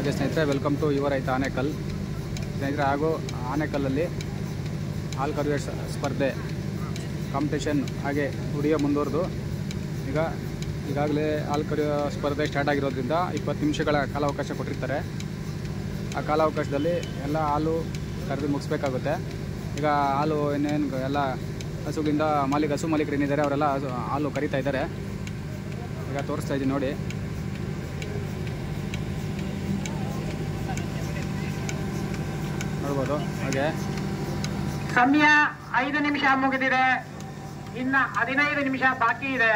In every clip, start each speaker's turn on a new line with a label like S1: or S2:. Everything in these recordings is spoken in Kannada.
S1: ಹಾಗೆ ಸ್ನೇಹಿತರೆ, ವೆಲ್ಕಮ್ ಟು ಯುವ ರೈತ ಆನೇಕಲ್ ಸ್ನೇಹಿತರೆ. ಹಾಗೂ ಆನೇಕಲ್ಲಲ್ಲಿ ಹಾಲು ಕರೆಯುವ ಸ್ಪರ್ಧೆ ಕಾಂಪಿಟೇಷನ್ ಹಾಗೆ ವಿಡಿಯೋ ಮುಂದುವರೆದು ಈಗಾಗಲೇ ಹಾಲು ಕರೆಯುವ ಸ್ಪರ್ಧೆ ಸ್ಟಾರ್ಟ್ ಆಗಿರೋದ್ರಿಂದ 20 ನಿಮಿಷಗಳ ಕಾಲಾವಕಾಶ ಕೊಟ್ಟಿರ್ತಾರೆ. ಆ ಕಾಲಾವಕಾಶದಲ್ಲಿ ಎಲ್ಲ ಹಾಲು ಕರೆದು ಮುಗಿಸ್ಬೇಕಾಗುತ್ತೆ. ಈಗ ಹಾಲು ಇನ್ನೇನು ಎಲ್ಲ ಹಸುಗಳಿಂದ ಹಸು ಮಾಲೀಕರು ಏನಿದ್ದಾರೆ ಅವರೆಲ್ಲ ಹಾಲು ಕರೀತಾ ಇದ್ದಾರೆ. ಈಗ ತೋರಿಸ್ತಾ ಇದ್ದೀನಿ ನೋಡಿ. ನೋಡ್ಬೋದು. ಹಾಗೆ
S2: ಸಮಯ 5 ನಿಮಿಷ ಮುಗಿದಿದೆ, ಇನ್ನ 15 ನಿಮಿಷ ಬಾಕಿ ಇದೆ.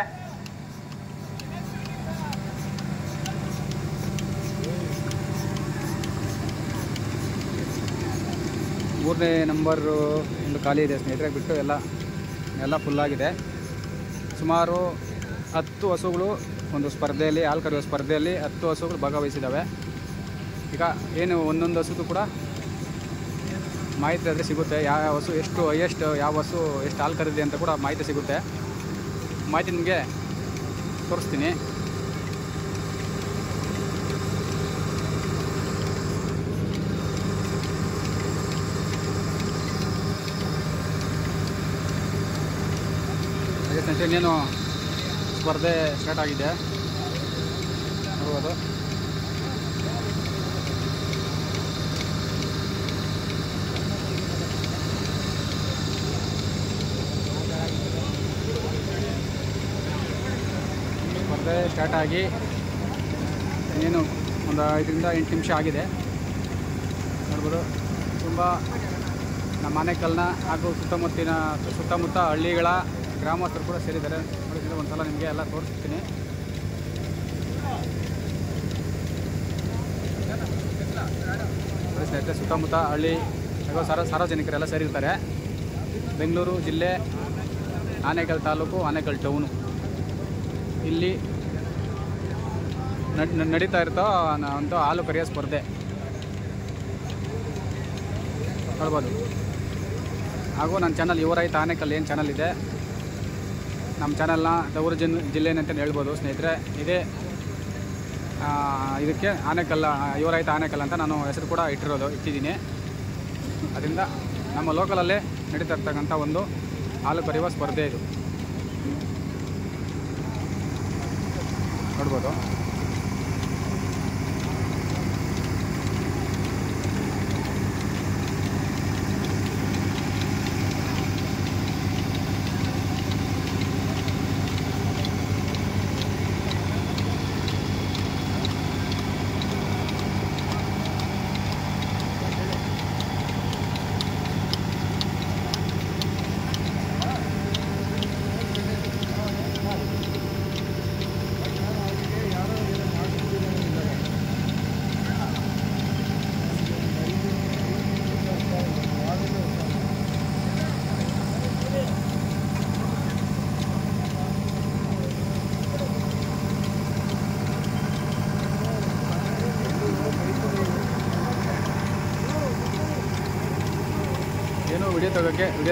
S1: ಮೂರನೇ ನಂಬರ್ ಒಂದು ಖಾಲಿ ಇದೆ ಸ್ನೇಹಿತರೆ, ಬಿಟ್ಟು ಎಲ್ಲ ಫುಲ್ಲಾಗಿದೆ. ಸುಮಾರು 10 ಹಸುಗಳು ಒಂದು ಸ್ಪರ್ಧೆಯಲ್ಲಿ, ಹಾಲು ಕರೆಯುವ ಸ್ಪರ್ಧೆಯಲ್ಲಿ 10 ಹಸುಗಳು ಭಾಗವಹಿಸಿದ್ದಾವೆ. ಈಗ ಏನು ಒಂದೊಂದು ಹಸುದು ಕೂಡ ಮಾಹಿತಿ ಆದರೆ ಸಿಗುತ್ತೆ. ಯಾವ ಹಸು ಎಷ್ಟು ಹೈಯೆಸ್ಟ್, ಯಾವ ಹಸು ಎಷ್ಟು ಹಾಲು ಕರೆದಿದೆ ಅಂತ ಕೂಡ ಮಾಹಿತಿ ಸಿಗುತ್ತೆ. ಮಾಹಿತಿ ನಿಮಗೆ ತೋರಿಸ್ತೀನಿ. ಹಾಗೆ ಸ್ನೇಹಿತರೆ, ಇನ್ನೇನು ಸ್ಪರ್ಧೆ ಸ್ಟಾರ್ಟ್ ಆಗಿದೆ ನೋಡ್ಬೋದು. ಸ್ಪರ್ಧೆ ಸ್ಟಾರ್ಟ್ ಆಗಿ ಇನ್ನೇನು ಒಂದು 5 ರಿಂದ 8 ನಿಮಿಷ ಆಗಿದೆ ನೋಡ್ಬೋದು. ತುಂಬ ನಮ್ಮ ಆನೇಕಲ್ನ ಹಾಗೂ ಸುತ್ತಮುತ್ತ ಹಳ್ಳಿಗಳ ಗ್ರಾಮಸ್ಥರು ಕೂಡ ಸೇರಿದ್ದಾರೆ. ನೋಡಿದ್ರೆ ಒಂದು ಸಲ ನಿಮಗೆ ಎಲ್ಲ ತೋರಿಸ್ತೀನಿ. ಸ್ನೇಹಿತರೆ, ಸುತ್ತಮುತ್ತ ಹಳ್ಳಿ ಹಾಗೂ ಸಾರ್ವಜನಿಕರೆಲ್ಲ ಸೇರಿರ್ತಾರೆ. ಬೆಂಗಳೂರು ಜಿಲ್ಲೆ, ಆನೇಕಲ್ ತಾಲೂಕು, ಆನೇಕಲ್ ಟೌನು, ಇಲ್ಲಿ ನಡೀತಾ ಇರ್ತೋ ಒಂದು ಹಾಲು ಕರೆಯೋ ಸ್ಪರ್ಧೆ ನೋಡ್ಬೋದು. ಹಾಗೂ ನನ್ನ ಚಾನಲ್ ಯುವ ರೈತ ಆನೇಕಲ್ ಏನು ಚಾನಲ್ ಇದೆ, ನಮ್ಮ ಚಾನಲ್ನ ದೌರ್ ಜಿಲ್ಲೆನಂತ ಹೇಳ್ಬೋದು ಸ್ನೇಹಿತರೆ. ಇದಕ್ಕೆ ಆನೇಕಲ್, ಯುವ ರೈತ ಆನೇಕಲ್ ಅಂತ ನಾನು ಹೆಸರು ಕೂಡ ಇಟ್ಟಿದ್ದೀನಿ. ಅದರಿಂದ ನಮ್ಮ ಲೋಕಲಲ್ಲೇ ನಡೀತಾ ಇರ್ತಕ್ಕಂಥ ಒಂದು ಹಾಲು ಕರೆಯುವ ಸ್ಪರ್ಧೆ ಇದು ನೋಡ್ಬೋದು. ಏನು ವಿಡಿಯೋ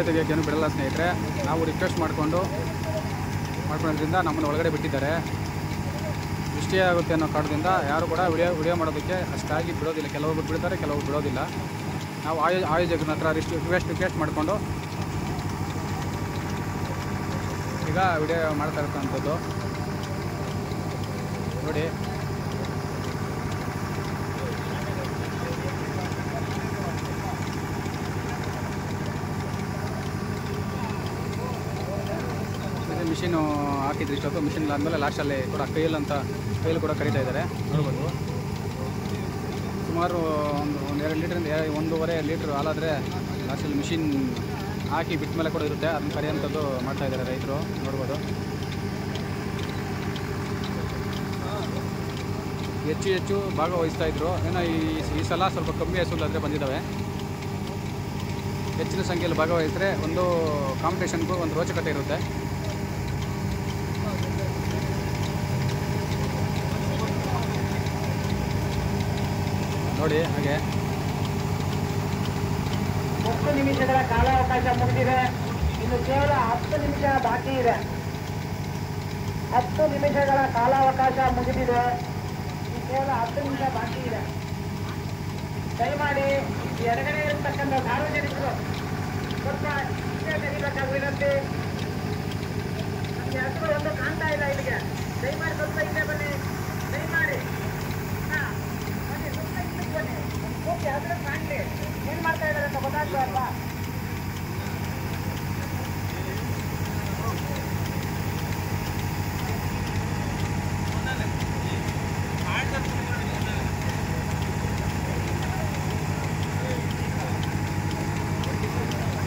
S1: ತೆಗಿಯೋಕ್ಕೆ ಏನು ಬಿಡಲ್ಲ ಸ್ನೇಹಿತರೆ. ನಾವು ರಿಕ್ವೆಸ್ಟ್ ಮಾಡ್ಕೊಳ್ಳೋದ್ರಿಂದ ನಮ್ಮನ್ನು ಒಳಗಡೆ ಬಿಟ್ಟಿದ್ದಾರೆ. ದೃಷ್ಟಿ ಆಗುತ್ತೆ ಅನ್ನೋ ಕಾರಣದಿಂದ ಯಾರು ಕೂಡ ವಿಡಿಯೋ ಮಾಡೋದಕ್ಕೆ ಅಷ್ಟಾಗಿ ಬಿಡೋದಿಲ್ಲ. ಕೆಲವೊಬ್ರು ಬಿಡ್ತಾರೆ, ಕೆಲವೊಬ್ರು ಬಿಡೋದಿಲ್ಲ. ನಾವು ಆಯೋಜಕರ ಹತ್ರ ರಿಕ್ವೆಸ್ಟ್ ಮಾಡಿಕೊಂಡು ಈಗ ವಿಡಿಯೋ ಮಾಡ್ತಾ ಇರ್ತಕ್ಕಂಥದ್ದು ನೋಡಿ. ಮಿಷಿನು ಹಾಕಿದ್ರು ಇಷ್ಟೊತ್ತು. ಮಿಷಿನ್ ಆದಮೇಲೆ ಲಾಸ್ಟಲ್ಲಿ ಕೂಡ ಕೈಯಲ್ಲಿ ಕೂಡ ಕರೀತಾ ಇದ್ದಾರೆ ನೋಡ್ಬೋದು. ಸುಮಾರು ಒಂದು 2 ಲೀಟ್ರಿಂದ 1.5 ಲೀಟ್ರ್ ಹಾಲಾದರೆ ಲಾಸ್ಟಲ್ಲಿ ಮಿಷಿನ್ ಹಾಕಿ ಬಿಟ್ಟ ಮೇಲೆ ಕೂಡ ಇರುತ್ತೆ. ಅದನ್ನು ಕರೆಯೋಂಥದ್ದು ಮಾಡ್ತಾಯಿದ್ದಾರೆ ರೈತರು ನೋಡ್ಬೋದು. ಹೆಚ್ಚು ಭಾಗವಹಿಸ್ತಾಯಿದ್ರು. ಏನೋ ಈ ಸಲ ಸ್ವಲ್ಪ ಕಮ್ಮಿ ಹಸುಗಳಾದರೆ ಬಂದಿದ್ದಾವೆ. ಹೆಚ್ಚಿನ ಸಂಖ್ಯೆಯಲ್ಲಿ ಭಾಗವಹಿಸಿದ್ರೆ ಒಂದು ಕಾಂಪಿಟೇಷನ್ಗೂ ಒಂದು ರೋಚಕತೆ ಇರುತ್ತೆ ನೋಡಿ. ಹಾಗೆ
S2: 10 ನಿಮಿಷಗಳ ಕಾಲಾವಕಾಶ ಮುಗಿದಿದೆ, ಇನ್ನು ಕೇವಲ 10 ನಿಮಿಷ ಬಾಕಿ ಇದೆ. 10 ನಿಮಿಷಗಳ ಕಾಲಾವಕಾಶ ಮುಗಿದಿದೆ, ಕೇವಲ 10 ನಿಮಿಷ ಬಾಕಿ ಇದೆ. ದಯಮಾಡಿ ಎಡಗಡೆ ಇರತಕ್ಕಂಥ ಸಾರ್ವಜನಿಕರು ಸ್ವಲ್ಪ ಹಿಂದೆ ತೆಗಿಬೇಕಾದ ವಿನಂತಿ. ನಮಗೆ ಹಸುಗಳು ಒಂದು ಕಾಣ್ತಾ ಇಲ್ಲ ಇಲ್ಲಿಗೆ. ದಯಮಾಡಿ ಸ್ವಲ್ಪ ಹಿಂದೆ ಬನ್ನಿ. ದಯಮಾಡಿ ಬನ್ನಿ, ಸ್ವಲ್ಪ ಹಿಂದಕ್ಕೆ ಬನ್ನಿ. ಹೋಗಿ ಹಸಿರು ಕಾಣಲಿ, ಏನ್ ಮಾಡ್ತಾ ಇದ್ದಾರೆ ಅಂತ ಗೊತ್ತಾಗ್ತಾ ಅಲ್ವಾ?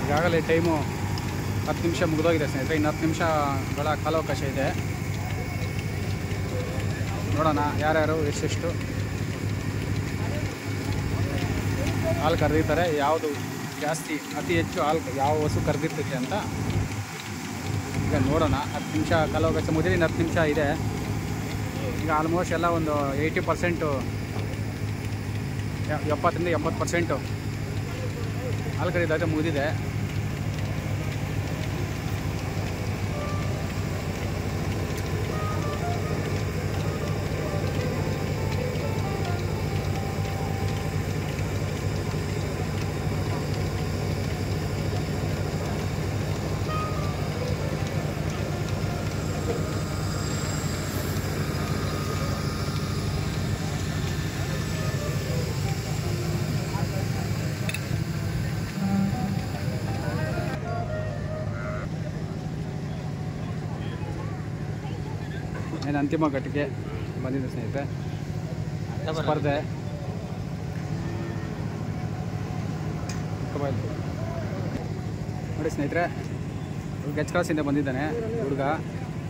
S1: ಈಗಾಗಲೇ ಟೈಮು 10 ನಿಮಿಷ ಮುಗಿದೋಗಿದೆ ಸ್ನೇಹಿತರೆ. ಇನ್ನು 10 ನಿಮಿಷಗಳ ಕಾಲಾವಕಾಶ ಇದೆ. ನೋಡೋಣ ಯಾರ್ಯಾರು ಎಷ್ಟೆಷ್ಟು ಹಾಲು ಕರೆದಿರ್ತಾರೆ, ಯಾವುದು ಜಾಸ್ತಿ ಅತಿ ಹೆಚ್ಚು ಹಾಲು ಯಾವ ಹಸು ಕರೆದಿರ್ತೈತೆ ಅಂತ ಈಗ ನೋಡೋಣ. 10 ನಿಮಿಷ ಕಾಲಾವಕಾಶ ಮುಗಿದಿದೆ, ಇನ್ನು 10 ನಿಮಿಷ ಇದೆ. ಈಗ ಆಲ್ಮೋಸ್ಟ್ ಎಲ್ಲ ಒಂದು 80%, 70ರಿಂದ 80% ಹಾಲು ಕರೆಯೋದಾದರೆ ಮುಗಿದಿದೆ. ಏನು ಅಂತಿಮ ಘಟ್ಟಿಗೆ ಬಂದಿದೆ ಸ್ನೇಹಿತರೆ ಸ್ಪರ್ಧೆ. ನೋಡಿ ಸ್ನೇಹಿತರೆ, ಎಚ್ ಕ್ರಾಸಿಂದ ಬಂದಿದ್ದಾನೆ ಹುಡುಗ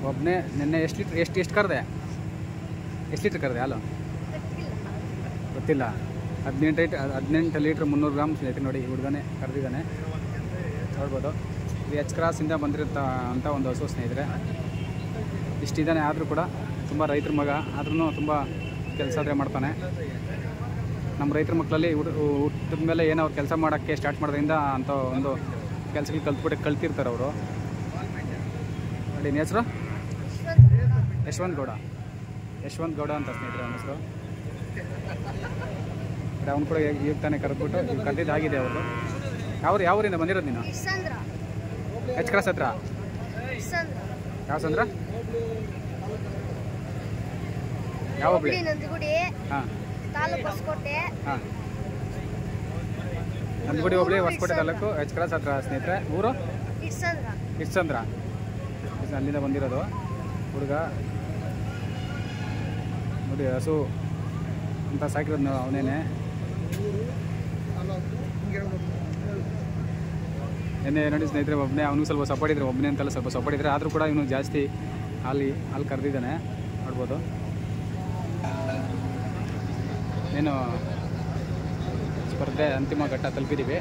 S1: ಒಬ್ಬನೇ. ನಿನ್ನೆ ಎಷ್ಟು ಕರೆದೆ? ಎಷ್ಟು ಲೀಟ್ರ್ ಕರೆದೆ ಹಾಲು ಗೊತ್ತಿಲ್ಲ. 18 ಲೀಟ್ರ್ 300 ಗ್ರಾಮ್ ಸ್ನೇಹಿತರೆ. ನೋಡಿ ಹುಡುಗನೇ ಕರೆದಿದ್ದಾನೆ, ನೋಡ್ಬೋದು. ಇದು ಎಚ್ ಕ್ರಾಸಿಂದ ಬಂದಿರುತ್ತ ಒಂದು ಹಸು ಸ್ನೇಹಿತರೆ. ಇಷ್ಟಿದ್ದಾನೆ, ಆದರೂ ಕೂಡ ತುಂಬ ರೈತರ ಮಗ, ಆದ್ರೂ ತುಂಬ ಕೆಲಸ ಮಾಡ್ತಾನೆ. ನಮ್ಮ ರೈತರ ಮಕ್ಕಳಲ್ಲಿ ಹುಟ್ಟಿದ ಮೇಲೆ ಏನೋ ಅವ್ರು ಕೆಲಸ ಮಾಡೋಕ್ಕೆ ಸ್ಟಾರ್ಟ್ ಮಾಡೋದ್ರಿಂದ ಅಂಥ ಒಂದು ಕೆಲಸಗಳು ಕಲ್ತಿರ್ತಾರೆ ಅವರು. ನೋಡಿ ನಿಮ್ಮ ಹೆಸರು? ಯಶವಂತ್ ಗೌಡ ಅಂತ ಸ್ನೇಹಿತರೆ ಅವನ ಹೆಸರು. ಅವ್ನು ಕೂಡ ಈಗ ತಾನೇ ಕರೆದ್ಬಿಟ್ಟು ಕರೆದಿದ್ದಾಗಿದೆ ಅವರು. ಯಾವ ಊರಿಂದ ಬಂದಿರೋದು ನೀನು? ಎಚ್ ಕ್ರಾಸ್ ಹತ್ರ. ಯಾವ ಸಂದ್ರ? ಯಾವ ಬಳಿ? ಹಾಂ, ನಂದಗುಡಿ ಹೋಬಳಿ ಹೊಸಕೋಟೆ ತಾಲೂಕು, ಎಚ್ ಕ್ರಾಸ್ ಹತ್ರ ಸ್ನೇಹಿತರೆ. ಊರು ಇಟ್ಸಂದ್ರ. ಅಲ್ಲಿಂದ ಬಂದಿರೋದು ಹುಡುಗ. ನೋಡಿ ಹಸು ಅಂತ ಸಾಕಿರೋದು ಅವನೇನೆ. ಎನ್ನೆ ನೋಡಿ ಸ್ನೇಹಿತರೆ, ಒಬ್ಬನೇ. ಅವನಿಗೆ ಸ್ವಲ್ಪ ಸಪೋರ್ಟ್ ಇದ್ರೆ, ಒಬ್ಬನೇ ಅಂತೆಲ್ಲ ಸ್ವಲ್ಪ ಸಪೋರ್ಟ್ ಇದ್ರೆ, ಆದರೂ ಕೂಡ ಇವನು ಜಾಸ್ತಿ ಹಾಲು ಕರೆದಿದ್ದಾನೆ, ನೋಡ್ಬೋದು. ಏನು ಸ್ಪರ್ಧೆ ಅಂತಿಮ ಘಟ್ಟ ತಲುಪಿದ್ದೀವಿ.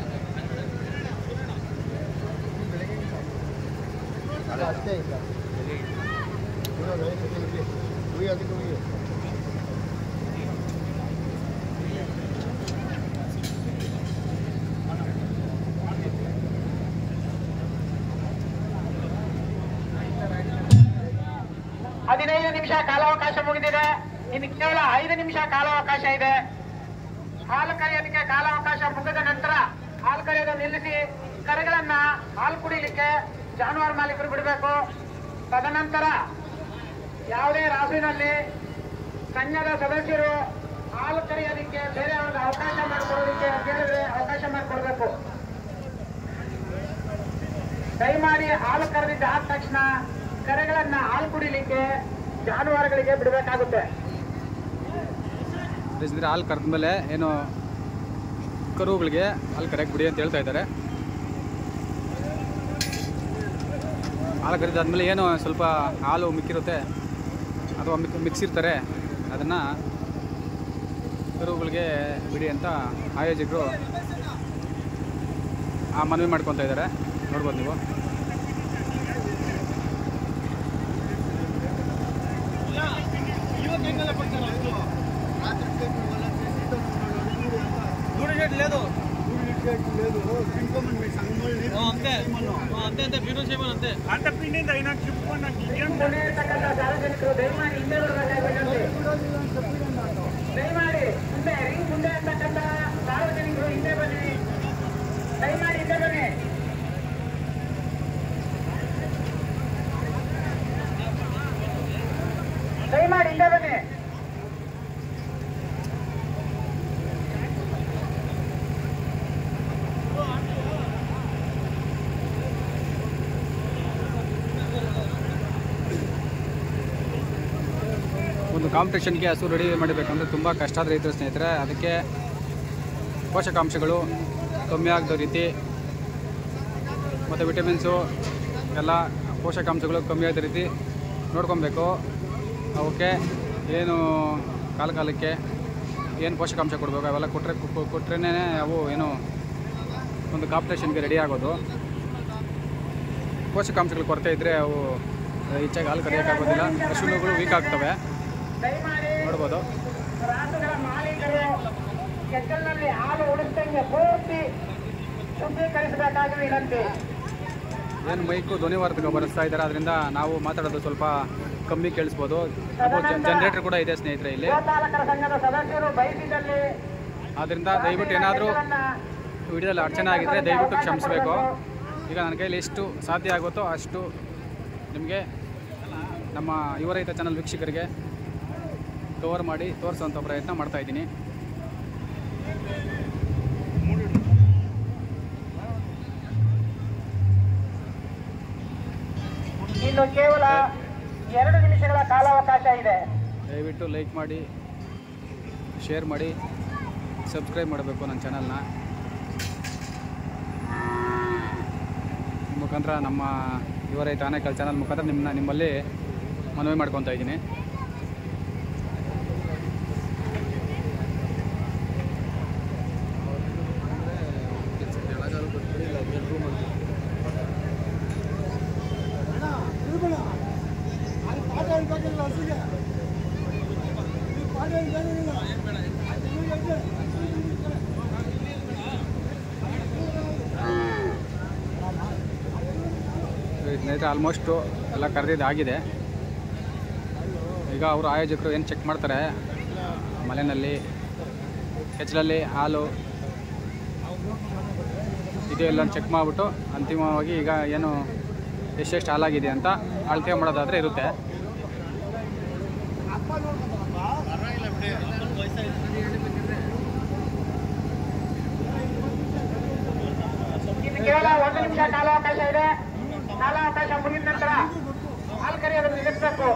S2: ಹದಿನೈದು ನಿಮಿಷ ಕಾಲಾವಕಾಶ ಮುಗಿದಿದೆ. ಇನ್ನು ಕೇವಲ 5 ನಿಮಿಷ ಕಾಲಾವಕಾಶ ಇದೆ. ಹಾಲು ಕರೆಯೋದಕ್ಕೆ ಕಾಲಾವಕಾಶ ಮುಗಿದ ನಂತರ ಹಾಲು ಕರೆಯೋದು ನಿಲ್ಲಿಸಿ ಕರುಗಳನ್ನ ಹಾಲು ಕುಡಿಲಿಕ್ಕೆ ಜಾನುವಾರು ಮಾಲೀಕರು ಬಿಡಬೇಕು. ತದನಂತರ ಯಾವುದೇ ರಾಸುವಿನಲ್ಲಿ ಸಂಘದ ಸದಸ್ಯರು ಹಾಲು ಕರೆಯೋದಕ್ಕೆ ಬೇರೆ ಅವ್ರಿಗೆ ಅವಕಾಶ ಮಾಡಿಕೊಡೋದಕ್ಕೆ ಕೇಳಿದ್ರೆ ಅವಕಾಶ ಮಾಡಿಕೊಡ್ಬೇಕು. ದಯಮಾಡಿ ಹಾಲು ಕರೆದಿದ್ದ ಆದ ತಕ್ಷಣ ಕರೆಗಳನ್ನ ಹಾಲು ಕುಡಿಲಿಕ್ಕೆ ಜಾನುವಾರುಗಳಿಗೆ ಬಿಡಬೇಕಾಗುತ್ತೆ.
S1: ಹಾಲು ಕರೆದ ಮೇಲೆ ಏನು ಕರುಗಳಿಗೆ ಹಾಲು ಕರೆಯಕ್ಕೆ ಬಿಡಿ ಅಂತ ಹೇಳ್ತಾ ಇದ್ದಾರೆ. ಹಾಲು ಕರೆದಾದ್ಮೇಲೆ ಏನು ಸ್ವಲ್ಪ ಹಾಲು ಮಿಕ್ಕಿರುತ್ತೆ ಅಥವಾ ಮಿಕ್ಸಿರ್ತಾರೆ, ಅದನ್ನು ಕರುಗಳಿಗೆ ಬಿಡಿ ಅಂತ ಆಯೋಜಕರು ಮನವಿ ಮಾಡ್ಕೊತಾ ಇದ್ದಾರೆ, ನೋಡ್ಬೋದು ನೀವು.
S2: ಸಾರ್ವಜನಿಕರು ದಯಮಾಡಿ ಹಿಂದೆ ಬರಬೇಕಾಗಿ ದಯಮಾಡಿ ಮುಂದೆ ಅಂತಕ್ಕಂಥ ಸಾರ್ವಜನಿಕ
S1: ಕಾಂಪಿಟೇಷನ್ಗೆ ಹಸು ರೆಡಿ ಮಾಡಬೇಕಂದ್ರೆ ತುಂಬ ಕಷ್ಟ ಆದರೆ ಇದ್ದರೆ ಸ್ನೇಹಿತರೆ, ಅದಕ್ಕೆ ಪೋಷಕಾಂಶಗಳು ಕಮ್ಮಿ ಆಗದ ರೀತಿ ಮತ್ತು ವಿಟಮಿನ್ಸು ಎಲ್ಲ ಪೋಷಕಾಂಶಗಳು ಕಮ್ಮಿ ಆಗದ ರೀತಿ ನೋಡ್ಕೊಬೇಕು. ಅವಕ್ಕೆ ಏನು ಕಾಲಕ್ಕೆ ಏನು ಪೋಷಕಾಂಶ ಕೊಡಬೇಕು ಅವೆಲ್ಲ ಕೊಟ್ಟರೆ ಅವು ಏನು ಒಂದು ಕಾಂಪಿಟೇಷನ್ಗೆ ರೆಡಿ ಆಗೋದು. ಪೋಷಕಾಂಶಗಳು ಕೊರತೆ ಇದ್ದರೆ ಅವು ಹೆಚ್ಚಾಗಿ ಹಾಲು ಕರೆಯೋಕ್ಕಾಗೋದಿಲ್ಲ, ಹಸುಗಳು ವೀಕ್ ಆಗ್ತವೆ ನೋಡ್ಬೋದು. ಏನು ಮೈಕು ಧ್ವನಿವರ್ಧಕ ಬರೆಸ್ತಾ ಇದ್ದಾರೆ, ಅದರಿಂದ ನಾವು ಮಾತಾಡೋದು ಸ್ವಲ್ಪ ಕಮ್ಮಿ ಕೇಳಿಸ್ಬೋದು. ಜನರೇಟರ್ ಕೂಡ ಇದೆ ಸ್ನೇಹಿತರೆ ಇಲ್ಲಿ, ಆದ್ದರಿಂದ ದಯವಿಟ್ಟು ಏನಾದರೂ ವಿಡಿಯೋದಲ್ಲಿ ಅಡಚಣೆ ಆಗಿದ್ದರೆ ದಯವಿಟ್ಟು ಕ್ಷಮಿಸಬೇಕು. ಈಗ ನನ್ನ ಕೈಲಿ ಎಷ್ಟು ಸಾಧ್ಯ ಆಗುತ್ತೋ ಅಷ್ಟು ನಿಮಗೆ ನಮ್ಮ ಯುವ ರೈತ ಚಾನಲ್ ವೀಕ್ಷಕರಿಗೆ ಕವರ್ ಮಾಡಿ ತೋರಿಸುವಂಥ ಪ್ರಯತ್ನ ಮಾಡ್ತಾಯಿದ್ದೀನಿ.
S2: ಇನ್ನು ಕೇವಲ 2 ನಿಮಿಷಗಳ ಕಾಲಾವಕಾಶ ಇದೆ.
S1: ದಯವಿಟ್ಟು ಲೈಕ್ ಮಾಡಿ, ಶೇರ್ ಮಾಡಿ, ಸಬ್ಸ್ಕ್ರೈಬ್ ಮಾಡಬೇಕು ನನ್ನ ಚಾನಲ್ನ. ಮುಖಾಂತರ ನಮ್ಮ ಯುವ ರೈತ ಆನೇಕಲ್ ಚಾನಲ್ ಮುಖಾಂತರ ನಿಮ್ಮಲ್ಲಿ ಮನವಿ ಮಾಡ್ಕೊತಾ ಇದ್ದೀನಿ. ಸ್ನೇಹಿತರೆ, ಆಲ್ಮೋಸ್ಟು ಎಲ್ಲ ಕರೆದಿದ್ದಾಗಿದೆ. ಈಗ ಅವರು ಆಯೋಜಕರು ಏನು ಚೆಕ್ ಮಾಡ್ತಾರೆ, ಮಲೆಯಲ್ಲಿ ಕೆಚ್ಚಲಲ್ಲಿ ಹಾಲು ಇದು ಎಲ್ಲ ಚೆಕ್ ಮಾಡಿಬಿಟ್ಟು ಅಂತಿಮವಾಗಿ ಈಗ ಏನು ಎಷ್ಟೆಷ್ಟು ಹಾಲಾಗಿದೆ ಅಂತ ಅಳತೆ ಮಾಡೋದಾದರೆ ಇರುತ್ತೆ.
S2: ಕೇವಲ 1 ನಿಮಿಷ ಕಾಲಾವಕಾಶ ಇದೆ. ಕಾಲಾವಕಾಶ ಮುಗಿದ ನಂತರ ಹಾಲು ಕರೆಯೋದನ್ನು ನಿಲ್ಲಿಸಬೇಕು.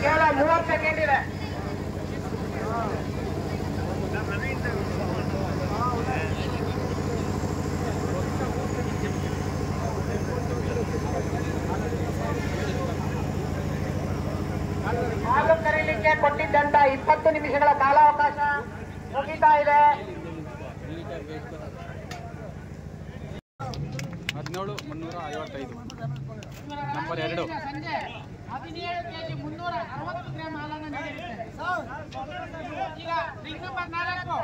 S2: ಕೇವಲ 30 ಸೆಕೆಂಡ್ ಇದೆ. ಹಾಲು ಕರೀಲಿಕ್ಕೆ ಕೊಟ್ಟಿದ್ದಂತ 20 ನಿಮಿಷಗಳ ಕಾಲಾವಕಾಶ ಮುಗಿತಾ ಇದೆ.
S1: 17,355 ನಂಬರ್ 2.
S2: ಸಂಜೆ 17 ಕೆಜಿ 360 ಗ್ರಾಂ ಹಾಲನ್ನು ನೀಡಿರುತ್ತದೆ. ಈಗ ರಿಂಗ್ ನಂಬರ್ 4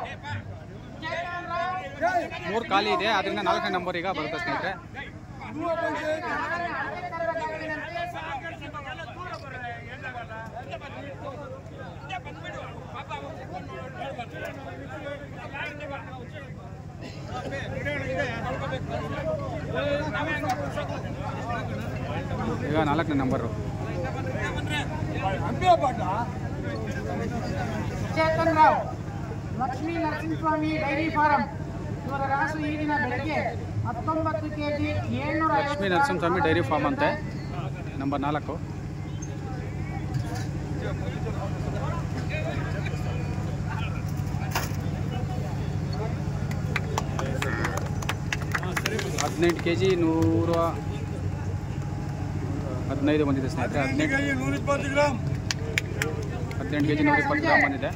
S1: 3 ಖಾಲಿ ಇದೆ, ಅದರಿಂದ 4ನೇ ನಂಬರ್ ಈಗ ಬರುತ್ತೆ ಸ್ನೇಹಿತರೆ. ಈಗ 4ನೇ number
S2: Chetan Rao, Lakshmi Narasimhaswamy dairy farm. ಇವರ ರಾಸು ಈ ದಿನ ಬೆಳಗ್ಗೆ 19 KG 750.
S1: Lakshmi Narasimhaswamy dairy farm ಅಂತೆ, ನಂಬರ್ 4. ಹದಿನೆಂಟು ಕೆಜಿ 115 ಬಂದಿದೆ ಸ್ನೇಹಿತರೆ. 18 ಕೆಜಿ 120 ಗ್ರಾಮ್ ಬಂದಿದೆ.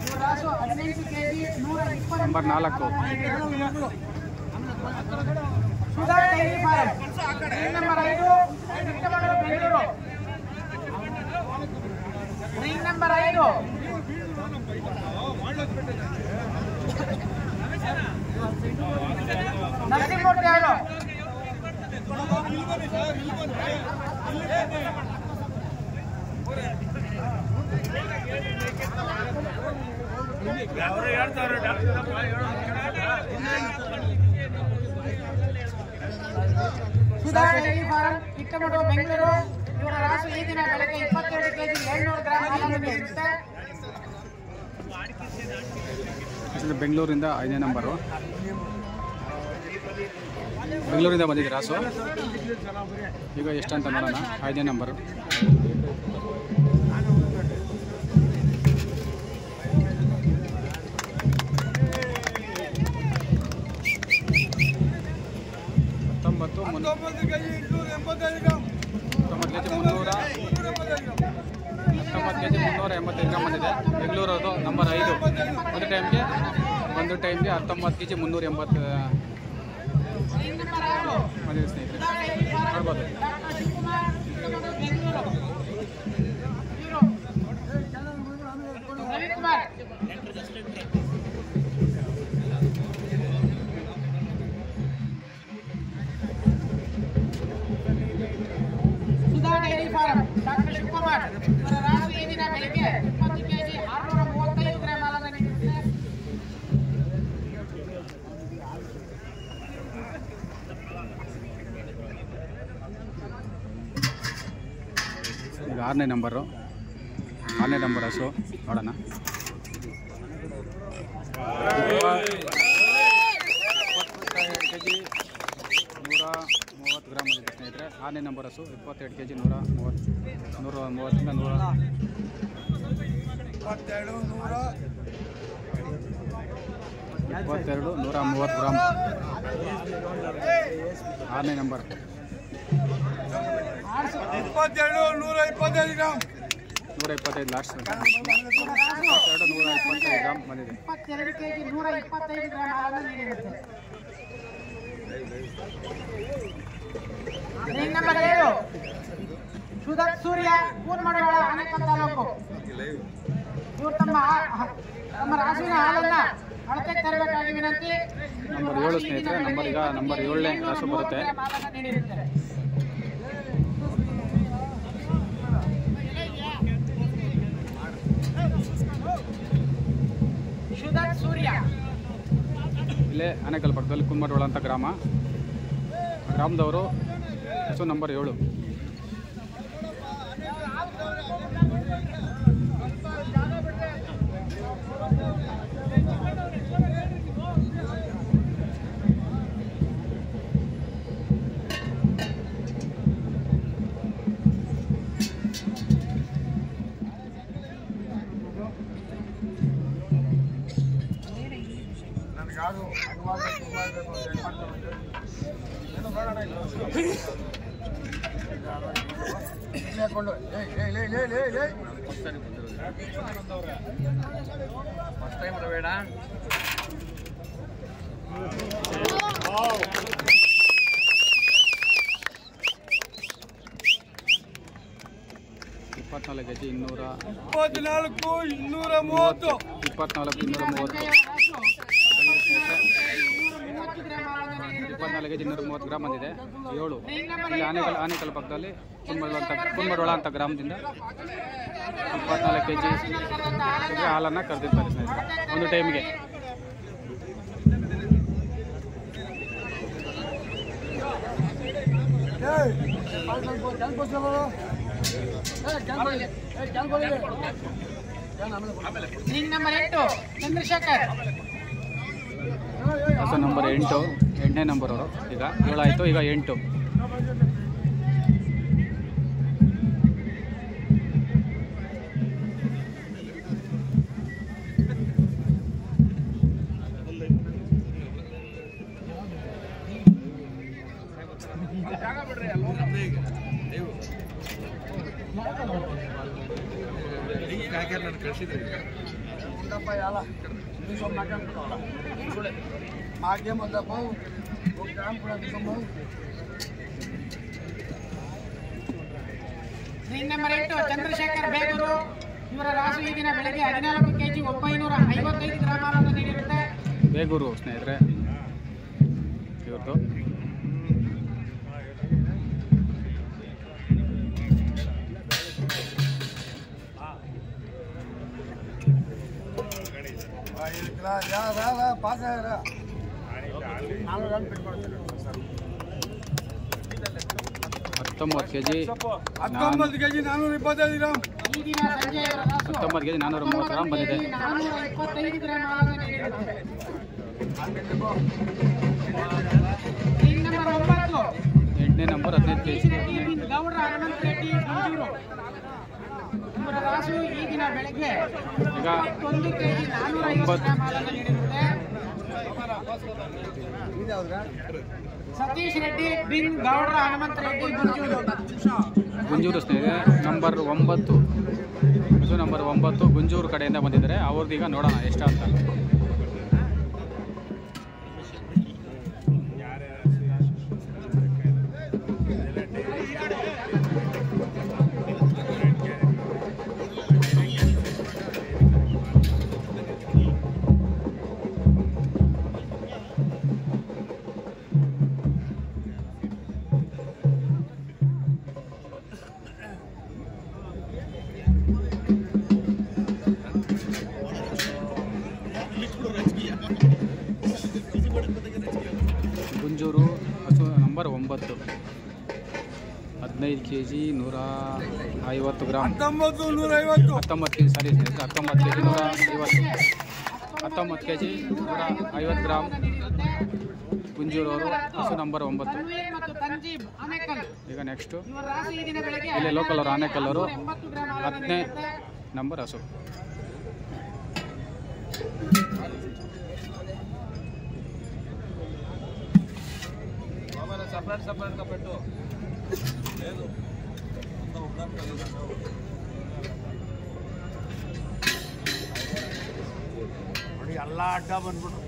S1: Number 4.
S2: Sudha dairy farm number 5 Bengaluru. Ring number 5 Narasimhamurthy ಅವರು. Sudha dairy farm Chikkamagaluru Bengaluru. ಇವರ ರಾಸು ಈ ದಿನ ಬೆಳಗ್ಗೆ 22 ಕೆಜಿ 700 ಗ್ರಾಂ ಹಾಲನ್ನು ನೀಡುತ್ತೆ.
S1: ಬೆಂಗಳೂರಿಂದ 5ನೇ ನಂಬರು. ಬೆಂಗಳೂರಿಂದ ಬಂದಿದೆ ರಾಸು. ಈಗ ಎಷ್ಟಂತ ನೋಡೋಣ. 5ನೇ ನಂಬರು. ಬಂದಿದೆ. ಬೆಂಗಳೂರದು ನಂಬರ್ 5. ಒಂದು ಟೈಮ್ಗೆ 19 kg 380 ಬಂದಿದೆ ಸ್ನೇಹಿತರೆ. ನೋಡ್ಬೋದು.
S2: ಡಾಕ್ಟರ್ ಶಿವಕುಮಾರ್ ರಾಸು ಈ ದಿನ ಬೆಳಿಗ್ಗೆ 20 kg 635 ಗ್ರಾಂ ಹಾಲನ್ನು ನೀಡಿದೆ.
S1: ಈಗ 6ನೇ ನಂಬರು. 6ನೇ ನಂಬರ್ ಹಸು ನೋಡೋಣ. 22 kg 130 ಗ್ರಾಮ್ ಬಂದಿದೆ ಸ್ನೇಹಿತರೆ. 6ನೇ ನಂಬರ್ ಹಸು 22 kg 130 ಗ್ರಾಮ್. 6ನೇ ನಂಬರ್
S3: 125 ಗ್ರಾಮ್
S1: 125 ಲಾಸ್ಟ್ 125 ಗ್ರಾಮ್ ಬಂದಿದೆ.
S2: 22 kg 125 ಗ್ರಾಂ ಹಾಲನ್ನು ನೀಡಿರುತ್ತೆ. ರಿಂಗ್ ನಂಬರ್ 7 ಸುಧತ್ ಸೂರ್ಯ ಕೂರ್ಮಡವಾಳ ಆನೇಕಲ್ ತಾಲೂಕು. ಇವರು ತಮ್ಮ ರಾಸುವಿನ ಹಾಲನ್ನ ಅಳತೆಗೆ ತರಬೇಕಾಗಿ ವಿನಂತಿ.
S1: ನಂಬರ್ 7 ಸ್ನೇಹಿತರೆ. ನಂಬರ್ 7ನೇ ರಾಸು ಬರುತ್ತೆ.
S2: ಸುಧತ್ ಸೂರ್ಯ
S1: ಇಲ್ಲೇ ಆನೇಕಲ್ ಪಕ್ಕದಲ್ಲಿ ಕುಂಬರವಾಳ ಅಂತ ಗ್ರಾಮದವರು. ಹಸು ನಂಬರ್ 7.
S3: ಬೇಡ
S1: 24 kg
S3: 230
S1: 24 230 kg 130 ಗ್ರಾಮ್ ಬಂದಿದೆ. 7 ಇಲ್ಲಿ ಆನೇಕಲ್ ಪಕ್ಕದಲ್ಲಿ ಕುಂಬರವಾಳ ಅಂತ ಗ್ರಾಮದಿಂದ 24 kg ಹಾಲನ್ನು ಕರೆದಿರ್ತಾರೆ ಸ್ನೇಹಿತರೆ ಒಂದು ಟೈಮ್ಗೆ.
S2: ರಿಂಗ್ ನಂಬರ್ 8 ಚಂದ್ರಶೇಖರ್
S1: ಹಸು ನಂಬರ್ 8. 8ನೇ ನಂಬರ್ ಅವರು. ಈಗ 7 ಆಯಿತು. ಈಗ 8.
S2: Ring number 8 Chandrashekhar Begur. ಇವರ ರಾಸು ಈ ದಿನ ಬೆಳಗ್ಗೆ 14 kg 955 ಗ್ರಾಂ ಹಾಲನ್ನು ನೀಡಿರುತ್ತೆ.
S1: ಬೇಗೂರು ಸ್ನೇಹಿತರೆ ಇವ್ರದ್ದು.
S3: Pass
S1: 19 kg
S3: 425 gram.
S2: ಈ ದಿನ ಸಂಜೆ ಇವರ ರಾಸು
S1: 19 kg 430 ಗ್ರಾಮ್ ಬಂದಿದೆ.
S2: 425 ಗ್ರಾಂ ಹಾಲನ್ನು ನೀಡಿರುತ್ತೆ. ರಿಂಗ್ ನಂಬರ್
S1: 8ನೇ ನಂಬರ್ 15 kg.
S2: ಗೌಡ್ರ ಹನುಮಂತ ರೆಡ್ಡಿ ಗುಂಜೂರು ಇವರ ರಾಸು ಈ ದಿನ ಬೆಳಗ್ಗೆ
S1: ಈಗ
S2: 1 kg 450 ಗ್ರಾಂ ಹಾಲನ್ನು ನೀಡಿರುತ್ತೆ. ಸತೀಶ್ ರೆಡ್ಡಿ ಬಿನ್ ಗೌಡ್ರ ಹನುಮಂತ ರೆಡ್ಡಿ
S1: ಗುಂಜೂರು ಸ್ನೇಹಿತರೆ ನಂಬರ್ 9 ಇದು ನಂಬರ್ 9 ಗುಂಜೂರು ಕಡೆಯಿಂದ ಬಂದಿದ್ದಾರೆ. ಅವ್ರದ್ದೀಗ ನೋಡೋಣ ಎಷ್ಟು ಅಂತ. ಗುಂಜೂರು ಹಸು ನಂಬರ್ 9 15 kg 150 ಗ್ರಾಮ್ 19 kg ಸಾರಿ ಸ್ನೇಹಿತರೆ 19 kg 150 kg 150 ಗ್ರಾಮ್ ಗುಂಜೂರು ಅವರು ಹಸು ನಂಬರ್ 9. ಈಗ ನೆಕ್ಸ್ಟು ಇಲ್ಲಿ ಲೋಕಲ್ ಅವರು ಆನೇಕಲ್ ಅವರು 10ನೇ ನಂಬರ್ ಹಸು.
S3: ಸಪ್ರೇಟ್ ಕಪ್ಪೆಟ್ಟು ಎಲ್ಲ ಅಡ್ಡ ಬಂದ್ಬಿಟ್ಟು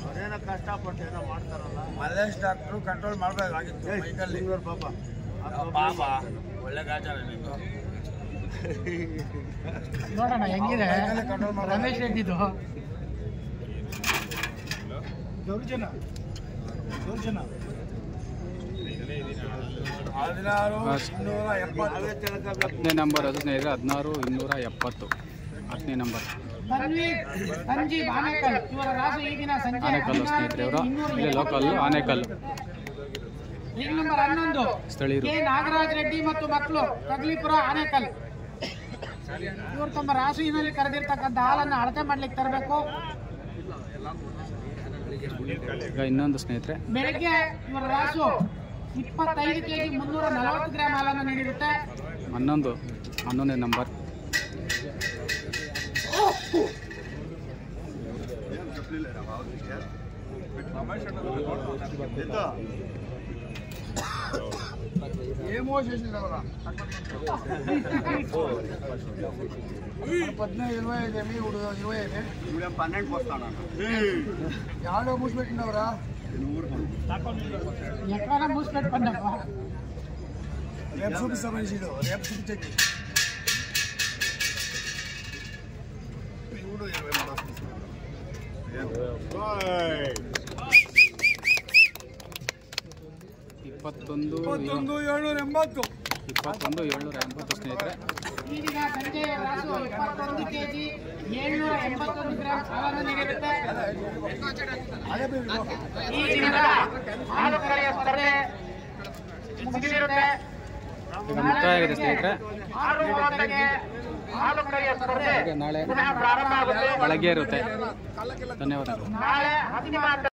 S3: ಅದೇನೋ ಕಷ್ಟಪಟ್ಟು ಏನೋ ಮಾಡ್ತಾರಲ್ಲ. ಮಲ್ಲೇಶ್ ಡಾಕ್ಟ್ರು ಕಂಟ್ರೋಲ್ ಮಾಡಬೇಕಾಗಿತ್ತು ಮೈಕಲ್ಲಿ ಪಾಪ ಪಾಪ ಒಳ್ಳೆ ಗಾಚಾರ ನಿಂದು.
S2: ನೋಡೋಣ ಹೆಂಗಿದೆ ರಮೇಶ್ ರೆಡ್ಡಿದು ದೌರ್ಜನ್ಯ
S1: 10ನೇ ನಂಬರ್ ಅದು ಸ್ನೇಹಿತರೆ 16270 10ನೇ ನಂಬರ್ ಆನೇಕಲ್ ಸ್ನೇಹಿತರೆ ಇವರು ಇಲ್ಲಿ ಲೋಕಲ್ ಆನೇಕಲ್
S2: ರಿಂಗ್ ನಂಬರ್ 11
S1: ಸ್ಥಳೀಯರು
S2: ನಾಗರಾಜ್ ರೆಡ್ಡಿ ಮತ್ತು ಮಕ್ಕಳು ತಗ್ಲಿಪುರ ಆನೇಕಲ್. ಇವರು ತಮ್ಮ ರಾಸುವಿನಲ್ಲಿ ಕರೆದಿರ್ತಕ್ಕಂಥ ಹಾಲನ್ನು ಅಳತೆ ಮಾಡ್ಲಿಕ್ಕೆ ತರಬೇಕು.
S1: ಈಗ ಇನ್ನೊಂದು ಸ್ನೇಹಿತರೆ
S2: ಬೆಳಗ್ಗೆ ಇವರ ರಾಸು 25 kg 340 ಗ್ರಾಂ ಹಾಲನ್ನು ನೀಡಿರುತ್ತೆ.
S1: 11ನೇ ನಂಬರ್
S3: ఏమో చేసింది 15-25 ఏమి 25 12 వస్తాను యాడో మూసి పెట్టినవరా
S2: ఎక్కడ మూసి పెట్టుకున్నావా
S3: రేపు చూపిస్తా మనిషి రేపు చూపించండి చూడు
S1: 21,780 ಸ್ನೇಹಿತರೆ.
S2: ಈಗ ಸಂಜೆ ರಾಸು 21 kg 781 ಗ್ರಾಂ ಹಾಲನ್ನು ನೀಡಿರುತ್ತೆ. ಈ ದಿನದ ಹಾಲು ಕರೆಯ ಸ್ಪರ್ಧೆ ಮುಗಿದಿರುತ್ತೆ.
S1: ಈಗ ಮುಕ್ತಾಯ ಆಗಿದೆ ಸ್ನೇಹಿತರೆ.
S2: 6:30ಕ್ಕೆ ಹಾಲು ಕರೆಯ ಸ್ಪರ್ಧೆ
S1: ನಾಳೆ
S2: ಪ್ರಾರಂಭ ಆಗುತ್ತೆ.
S1: ಬೆಳಗ್ಗೆ ಇರುತ್ತೆ. ಧನ್ಯವಾದಗಳು.
S2: ನಾಳೆ 10